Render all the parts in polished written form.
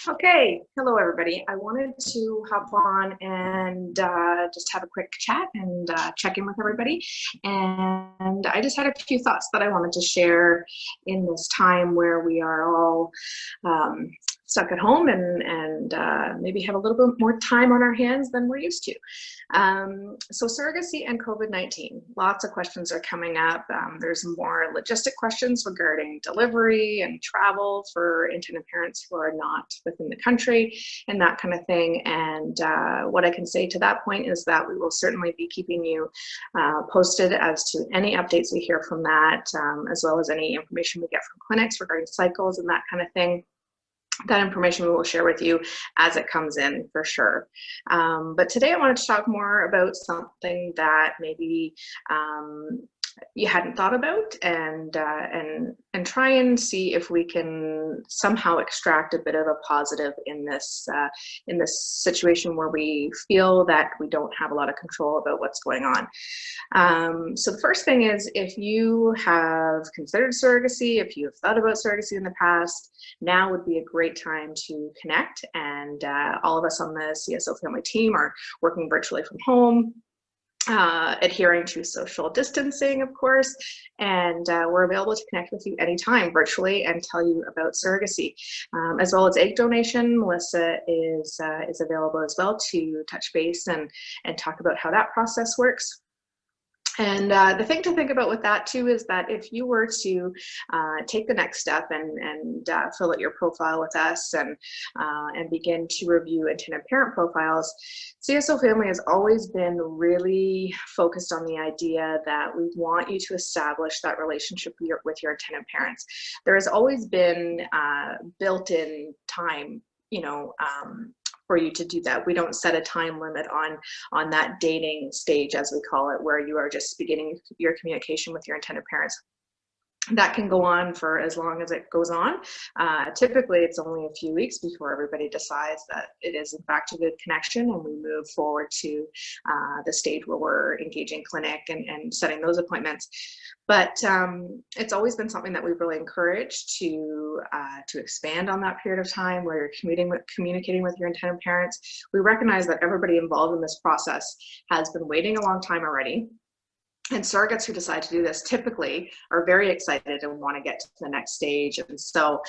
Okay, hello everybody. I wanted to hop on and just have a quick chat and check in with everybody. And I just had a few thoughts that I wanted to share in this time where we are all stuck at home and maybe have a little bit more time on our hands than we're used to. So surrogacy and COVID-19, lots of questions are coming up. There's more logistic questions regarding delivery and travel for intended parents who are not within the country and that kind of thing. And what I can say to that point is that we will certainly be keeping you posted as to any updates we hear from that, as well as any information we get from clinics regarding cycles and that kind of thing. That information we will share with you as it comes in, for sure. But today I wanted to talk more about something that maybe you hadn't thought about, and try and see if we can somehow extract a bit of a positive in this situation where we feel that we don't have a lot of control about what's going on. So the first thing is, if you have considered surrogacy, if you have thought about surrogacy in the past, now would be a great time to connect. And all of us on the CSO family team are working virtually from home, adhering to social distancing, of course, and we're available to connect with you anytime virtually and tell you about surrogacy, as well as egg donation. Melissa is available as well to touch base and talk about how that process works. And the thing to think about with that too is that if you were to take the next step and fill out your profile with us and begin to review intended parent profiles, CSO Family has always been really focused on the idea that we want you to establish that relationship with your intended parents. There has always been built-in time, for you to do that. We don't set a time limit on that dating stage, as we call it, where you are just beginning your communication with your intended parents. That can go on for as long as it goes on. Typically, it's only a few weeks before everybody decides that it is in fact a good connection, and we move forward to the stage where we're engaging clinic and setting those appointments. But it's always been something that we've really encouraged to expand on that period of time where you're communicating with your intended parents. We recognize that everybody involved in this process has been waiting a long time already. And surrogates who decide to do this typically are very excited and want to get to the next stage. And so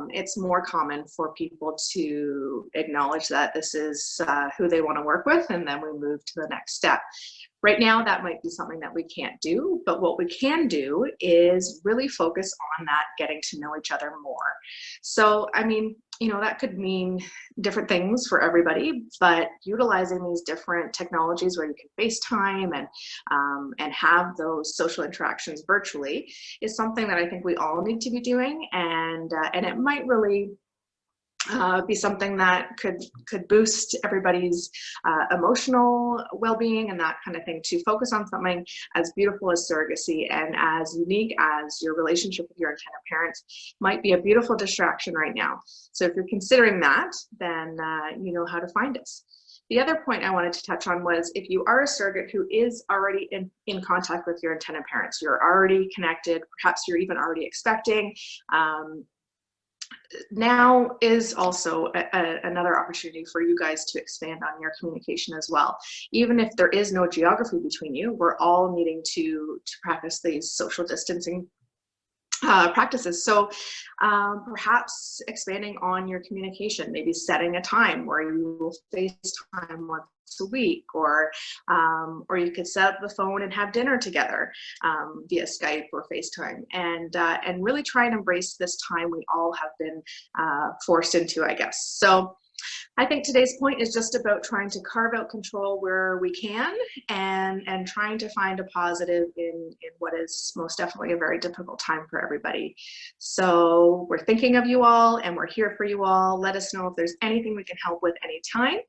it's more common for people to acknowledge that this is who they want to work with, and then we move to the next step. Right now, that might be something that we can't do, but what we can do is really focus on that getting to know each other more. So, I mean, that could mean different things for everybody, but utilizing these different technologies where you can FaceTime and have those social interactions virtually is something that I think we all need to be doing, and it might really be something that could boost everybody's emotional well-being and that kind of thing, to focus on something as beautiful as surrogacy and as unique as your relationship with your intended parents might be a beautiful distraction right now. So if you're considering that, then you know how to find us. The other point I wanted to touch on was, if you are a surrogate who is already in contact with your intended parents, you're already connected, perhaps you're even already expecting, now is also another opportunity for you guys to expand on your communication as well. Even if there is no geography between you, we're all needing to practice these social distancing practices. So perhaps expanding on your communication, maybe setting a time where you will FaceTime once a week, or you could set up the phone and have dinner together via Skype or FaceTime, and really try and embrace this time we all have been forced into, I guess. So I think today's point is just about trying to carve out control where we can, and trying to find a positive in what is most definitely a very difficult time for everybody. So we're thinking of you all, and we're here for you all. Let us know if there's anything we can help with anytime.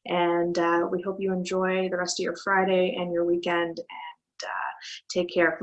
And we hope you enjoy the rest of your Friday and your weekend, and take care.